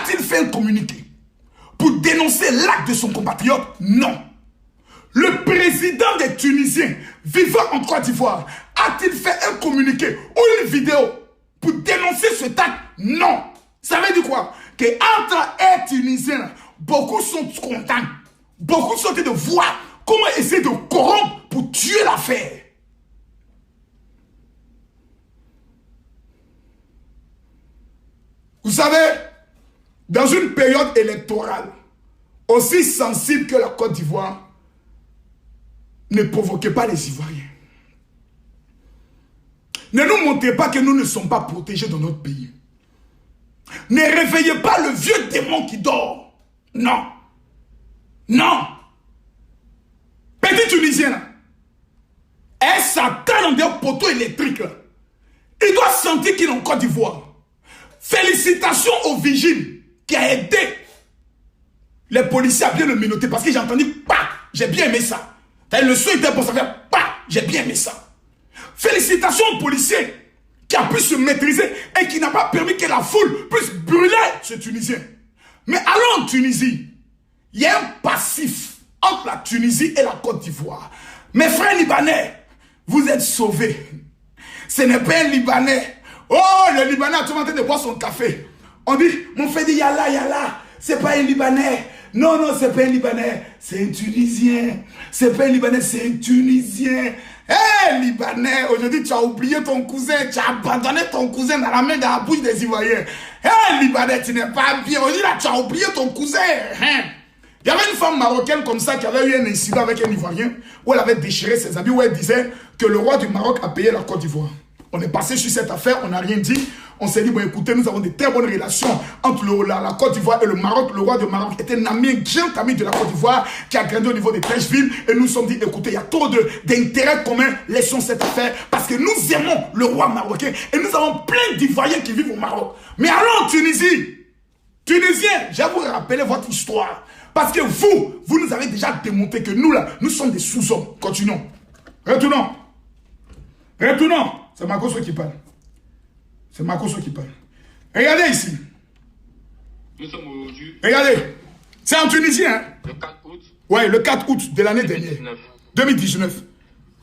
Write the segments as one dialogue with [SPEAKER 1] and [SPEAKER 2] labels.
[SPEAKER 1] A-t-il fait un communiqué pour dénoncer l'acte de son compatriote? Non. Le président des Tunisiens vivant en Côte d'Ivoire a-t-il fait un communiqué ou une vidéo pour dénoncer cet acte? Non. Ça veut dire quoi? Que entre les Tunisiens, beaucoup sont contents. Beaucoup sont en train de voir comment essayer de corrompre pour tuer l'affaire. Vous savez, dans une période électorale aussi sensible que la Côte d'Ivoire, ne provoquez pas les Ivoiriens. Ne nous montrez pas que nous ne sommes pas protégés dans notre pays. Ne réveillez pas le vieux démon qui dort. Non. Non. Petit Tunisien, là, elle s'attend dans des poteaux électriques. Là. Il doit sentir qu'il est en Côte d'Ivoire. Félicitations au vigile qui a aidé les policiers à bien le minoter parce que j'ai entendu pas. J'ai bien aimé ça. Le son était pour ça faire pas. J'ai bien aimé ça. Félicitations au policier qui a pu se maîtriser et qui n'a pas permis que la foule puisse brûler ce Tunisien. Mais allons en Tunisie. Il y a un passif entre la Tunisie et la Côte d'Ivoire. Mes frères libanais, vous êtes sauvés. Ce n'est pas un Libanais. Oh, le Libanais a tout en train de boire son café. On dit, mon frère dit Yalla, Yalla. C'est pas un Libanais. Non, non, c'est pas un Libanais. C'est un Tunisien. C'est pas un Libanais, c'est un Tunisien. Hé, Libanais, aujourd'hui tu as oublié ton cousin. Tu as abandonné ton cousin dans la main, dans la bouche des Ivoiriens. Hé, Libanais, tu n'es pas bien. Aujourd'hui là, tu as oublié ton cousin. Hein? Il y avait une femme marocaine comme ça qui avait eu un incident avec un Ivoirien où elle avait déchiré ses habits, où elle disait que le roi du Maroc a payé la Côte d'Ivoire. On est passé sur cette affaire, on n'a rien dit. On s'est dit, bon écoutez, nous avons de très bonnes relations entre la Côte d'Ivoire et le Maroc. Le roi du Maroc était un ami, un grand ami de la Côte d'Ivoire qui a grandi au niveau de Trècheville. Et nous nous sommes dit, écoutez, il y a trop d'intérêts communs, laissons cette affaire. Parce que nous aimons le roi marocain. Et nous avons plein d'Ivoiriens qui vivent au Maroc. Mais allons en Tunisie. Tunisiens, je vais vous rappeler votre histoire. Parce que vous nous avez déjà démontré que nous là, nous sommes des sous-hommes. Continuons. Retournons. Retournons. C'est Makosso qui parle. C'est Makosso qui parle. Regardez ici.
[SPEAKER 2] Nous sommes aujourd'hui.
[SPEAKER 1] Regardez. C'est en Tunisie, hein?
[SPEAKER 2] Le 4 août.
[SPEAKER 1] Ouais, le 4 août de l'année dernière. 2019.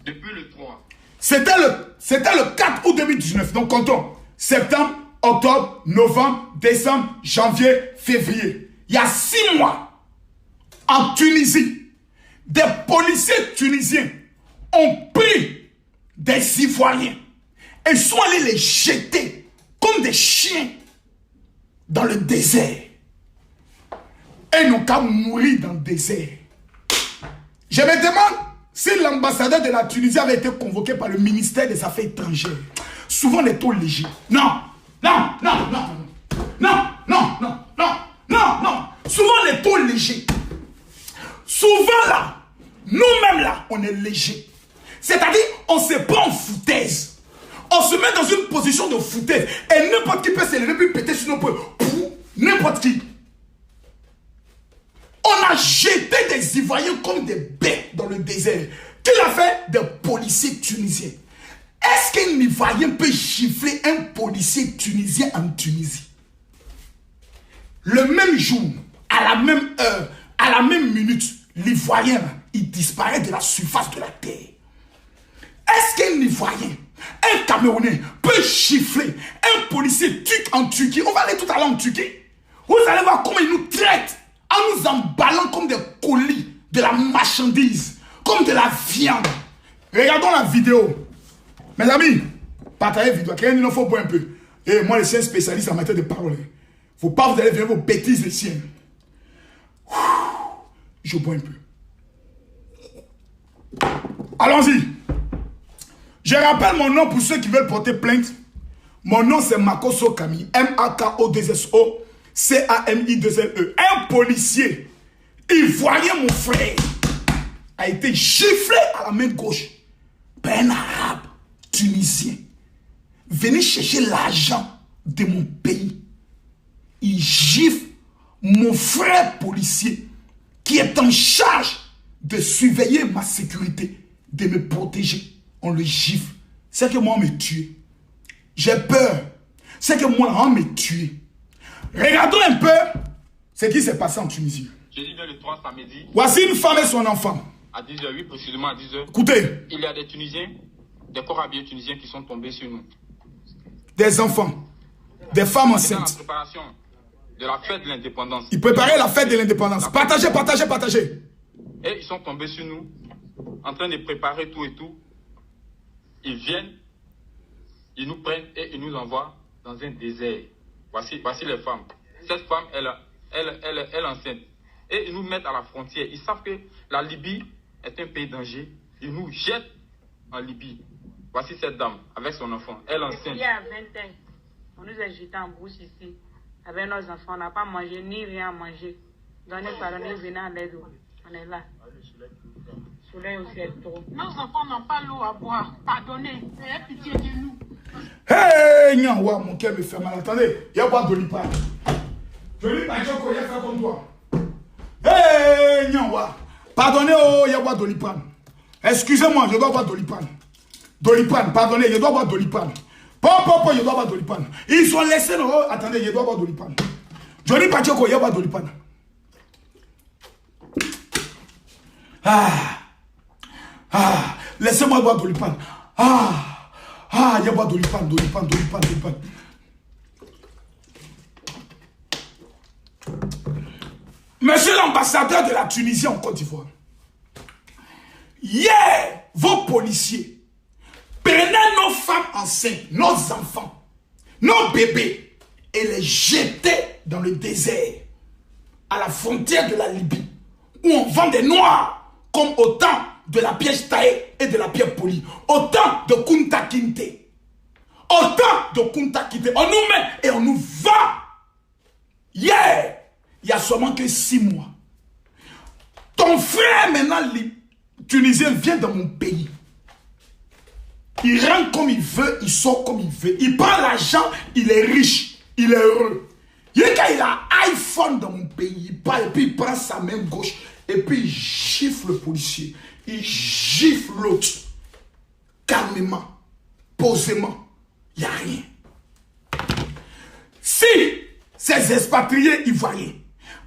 [SPEAKER 2] Depuis le 3.
[SPEAKER 1] C'était le 4 août 2019. Donc comptons. Septembre, octobre, novembre, décembre, janvier, février. Il y a 6 mois. En Tunisie, des policiers tunisiens ont pris des Ivoiriens et sont allés les jeter comme des chiens dans le désert. Et ils n'ont qu'à mourir dans le désert. Je me demande si l'ambassadeur de la Tunisie avait été convoqué par le ministère des Affaires étrangères. Souvent les taux légers. Non, non, non, non, non, non, non, non, non, non. Souvent les taux légers. Souvent là, nous-mêmes là, on est léger. C'est-à-dire, on ne se prend en foutaise. On se met dans une position de foutaise. Et n'importe qui peut se lever puis péter sur nos poings. N'importe qui. On a jeté des Ivoiriens comme des bêtes dans le désert. Qui l'a fait? Des policiers tunisiens. Est-ce qu'un Ivoirien peut gifler un policier tunisien en Tunisie? Le même jour, à la même heure, à la même minute, l'Ivoirien, il disparaît de la surface de la terre. Est-ce qu'un Ivoirien, un Camerounais peut gifler un policier turc en Turquie? On va aller tout à l'heure en Turquie. Vous allez voir comment ils nous traitent en nous emballant comme des colis, de la marchandise, comme de la viande. Regardons la vidéo. Mes amis, partagez la vidéo. Il en faut boire un peu. Et moi, je suis un spécialiste en matière de parole. Il ne faut pas vous allez venir vos bêtises les siennes. Je bois un peu. Allons-y. Je rappelle mon nom pour ceux qui veulent porter plainte. Mon nom c'est Makosso Kami. M-A-K-O-2-S-O C-A-M-I-2-L-E. Un policier ivoirien, mon frère, a été giflé à la main gauche par un arabe tunisien. Venez chercher l'argent de mon pays. Il gifle mon frère policier qui est en charge de surveiller ma sécurité, de me protéger. On le gifle. C'est que moi, on me tue. J'ai peur. C'est que moi, on me tue. Regardons un peu ce qui s'est passé en Tunisie.
[SPEAKER 2] Jeudi le 3 samedi.
[SPEAKER 1] Voici une femme et son enfant.
[SPEAKER 2] À 10h, oui, précisément à 10h.
[SPEAKER 1] Écoutez.
[SPEAKER 2] Il y a des Tunisiens, des corps habillés tunisiens qui sont tombés sur nous.
[SPEAKER 1] Des enfants, des femmes
[SPEAKER 2] Dans
[SPEAKER 1] enceintes.
[SPEAKER 2] la préparation de la fête de l'indépendance.
[SPEAKER 1] Ils préparaient la fête de l'indépendance. Partagez, partagez, partagez.
[SPEAKER 2] Et ils sont tombés sur nous, en train de préparer tout et tout. Ils viennent, ils nous prennent et ils nous envoient dans un désert. Voici les femmes. Cette femme, elle est enceinte. Et ils nous mettent à la frontière. Ils savent que la Libye est un pays danger. Ils nous jettent en Libye. Voici cette dame avec son enfant. Elle est enceinte.
[SPEAKER 3] Il y a 20 ans, on nous a jetés en brousse ici. Avec nos enfants, on n'a pas mangé ni rien à manger. Donnez pardonnez, venez en aide. On est là. Le soleil aussi est trop.
[SPEAKER 4] Nos enfants n'ont pas l'eau à boire. Pardonnez. Ayez pitié de nous.
[SPEAKER 1] Hey, Nyanwa, mon cœur me fait mal. Attendez, il y a pas Dolipan. Dolipan, Joko, il y a fait comme toi. Hey, Nyanwa. Pardonnez, oh, il y a pas Dolipan. Excusez-moi, je dois voir Dolipan. Dolipan, pardonnez, je dois voir Dolipan. Papa, je dois voir Dolipan. Ils sont laissés, non, attendez, je dois voir Dolipan. Johnny Pachoko, il y a pas Dolipan. Laissez-moi boire Dolipan. Il y a boire Dolipan. Monsieur l'ambassadeur de la Tunisie en Côte d'Ivoire, hier, vos policiers prenaient nos femmes enceintes, nos enfants, nos bébés et les jetaient dans le désert, à la frontière de la Libye, où on vend des noirs, comme au temps de la pièce taillée et de la pierre polie, au temps de Kunta Kinte. Au temps de Kunta Kinte, on nous met et on nous vend. Hier, il y a seulement que 6 mois. Ton frère maintenant, tunisien, vient dans mon pays. Il rentre comme il veut, il sort comme il veut. Il prend l'argent, il est riche, il est heureux. Il a un iPhone dans mon pays, il parle et puis il prend sa main gauche et puis il gifle le policier. Il gifle l'autre. Calmement, posément, il n'y a rien. Si ces expatriés ivoiriens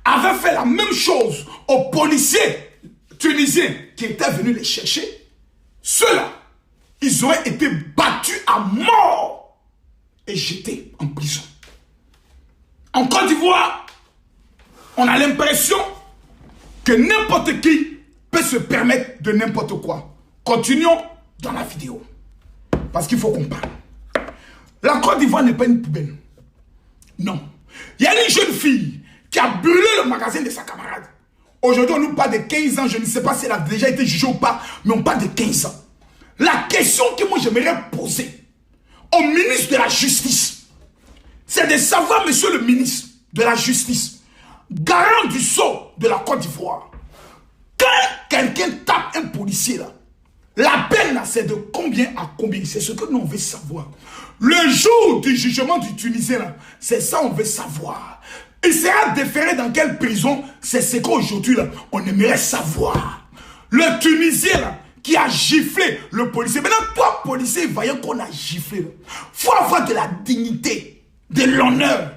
[SPEAKER 1] avaient fait la même chose aux policiers tunisiens qui étaient venus les chercher, ceux-là, ils auraient été battus à mort et jetés en prison. En Côte d'Ivoire, on a l'impression que n'importe qui peut se permettre de n'importe quoi. Continuons dans la vidéo. Parce qu'il faut qu'on parle. La Côte d'Ivoire n'est pas une poubelle. Non. Il y a une jeune fille qui a brûlé le magasin de sa camarade. Aujourd'hui, on nous parle de 15 ans. Je ne sais pas si elle a déjà été jugée ou pas, mais on parle de 15 ans. La question que moi j'aimerais poser au ministre de la Justice, c'est de savoir, monsieur le ministre de la Justice, garant du sceau de la Côte d'Ivoire, quand quelqu'un tape un policier là, la peine là, c'est de combien à combien? C'est ce que nous on veut savoir. Le jour du jugement du Tunisien là, c'est ça on veut savoir. Il sera déféré dans quelle prison? C'est ce qu'aujourd'hui là, on aimerait savoir. Le Tunisien là, qui a giflé le policier. Maintenant, toi, policier, voyant qu'on a giflé, il faut avoir de la dignité, de l'honneur.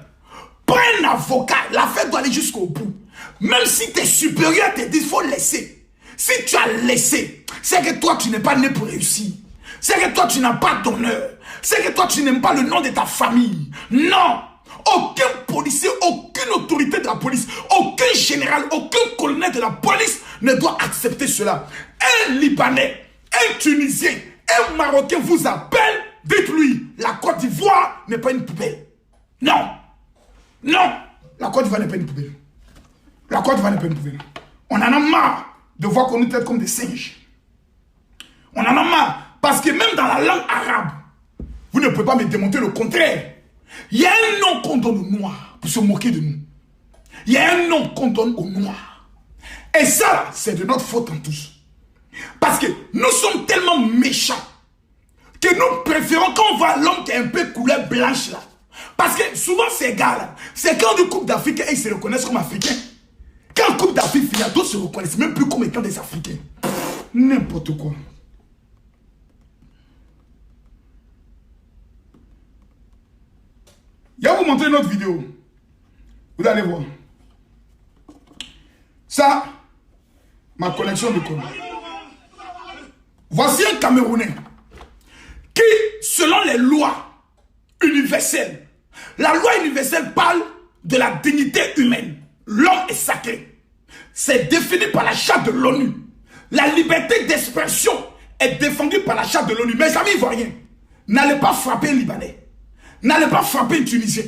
[SPEAKER 1] Prends un avocat, l'affaire doit aller jusqu'au bout. Même si tes supérieurs te disent, il faut laisser. Si tu as laissé, c'est que toi, tu n'es pas né pour réussir. C'est que toi, tu n'as pas d'honneur. C'est que toi, tu n'aimes pas le nom de ta famille. Non! Aucun policier, aucune autorité de la police, aucun général, aucun colonel de la police ne doit accepter cela. Un Libanais, un Tunisien, un Marocain vous appelle, dites-lui, la Côte d'Ivoire n'est pas une poubelle. Non. Non. La Côte d'Ivoire n'est pas une poubelle. La Côte d'Ivoire n'est pas une poubelle. On en a marre de voir qu'on nous traite comme des singes. On en a marre parce que même dans la langue arabe, vous ne pouvez pas me démontrer le contraire. Il y a un nom qu'on donne aux Noirs pour se moquer de nous. Il y a un nom qu'on donne aux Noirs. Et ça, c'est de notre faute en tous. Parce que nous sommes tellement méchants que nous préférons quand on voit l'homme qui est un peu couleur blanche là. Parce que souvent ces gars-là, c'est quand du Coupe d'Afrique et ils se reconnaissent comme Africains. Quand Coupe d'Afrique finit, d'autres se reconnaissent même plus comme étant des Africains. N'importe quoi. Je vais vous montrer une autre vidéo. Vous allez voir. Ça, ma connexion de con. Voici un Camerounais qui, selon les lois universelles, la loi universelle parle de la dignité humaine. L'homme est sacré. C'est défini par la charte de l'ONU. La liberté d'expression est défendue par la charte de l'ONU. Mes amis ivoiriens, n'allez pas frapper un Libanais. N'allez pas frapper un Tunisien.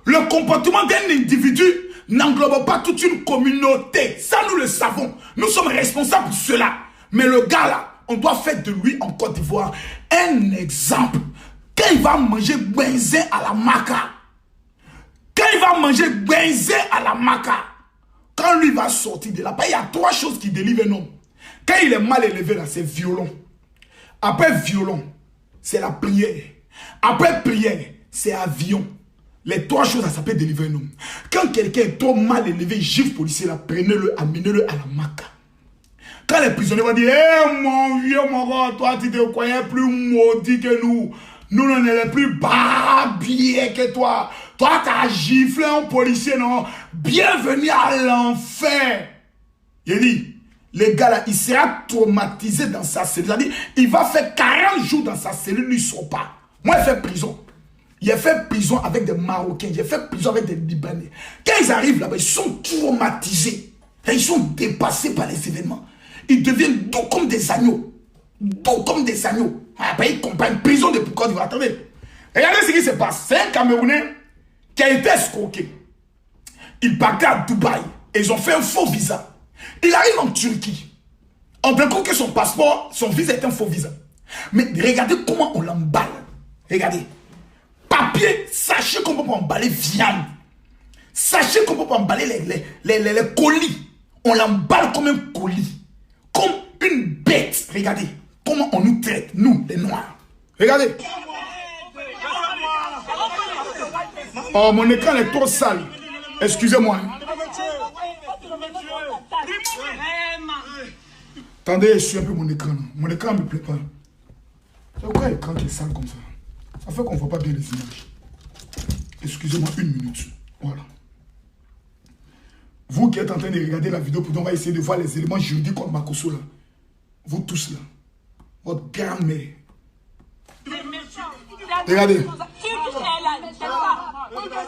[SPEAKER 1] Le comportement d'un individu n'englobe pas toute une communauté. Ça, nous le savons. Nous sommes responsables pour cela. Mais le gars là, on doit faire de lui en Côte d'Ivoire un exemple. Quand il va manger benzin à la maca, quand il va manger benzin à la maca, quand lui va sortir de là-bas, il y a 3 choses qui délivrent un homme. Quand il est mal élevé là, c'est violon. Après violon, c'est la prière. Après prière, c'est avion. Les 3 choses, ça peut délivrer un homme. Quand quelqu'un est trop mal élevé, gifle policier là, prenez-le, amenez-le à la maca. Quand les prisonniers vont dire, eh mon vieux, mon gars, toi tu te croyais plus maudit que nous. Nous, on est les plus barbiers que toi. Toi, tu as giflé un policier, non? Bienvenue à l'enfer. Il dit, le gars là, il sera traumatisé dans sa cellule. C'est-à-dire, il va faire 40 jours dans sa cellule, lui, il ne sort pas. Moi, il fait prison. Il a fait prison avec des Marocains. Il a fait prison avec des Libanais. Quand ils arrivent là-bas, ils sont traumatisés. Ils sont dépassés par les événements. Ils deviennent doux comme des agneaux. Doux comme des agneaux. Après, ils comprennent prison de Côte d'Ivoire. Attendez. Regardez ce qui se passe. C'est un Camerounais qui a été escroqué. Il partait à Dubaï. Et ils ont fait un faux visa. Il arrive en Turquie. On découvre que son passeport, son visa est un faux visa. Mais regardez comment on l'emballe. Regardez. Papier, sachez qu'on peut emballer viande. Sachez qu'on peut emballer les colis. On l'emballe comme un colis. Comme une bête. Regardez comment on nous traite, nous, les Noirs. Regardez. Oh, mon écran est trop sale. Excusez-moi. Attendez, je suis un peu mon écran. Mon écran ne me plaît pas. C'est pourquoi l'écran qui est sale comme ça? Ça fait qu'on ne voit pas bien les images. Excusez-moi 1 minute. Voilà. Vous qui êtes en train de regarder la vidéo, on va essayer de voir les éléments juridiques contre Makosso là. Vous tous là. Votre grand-mère. Regardez.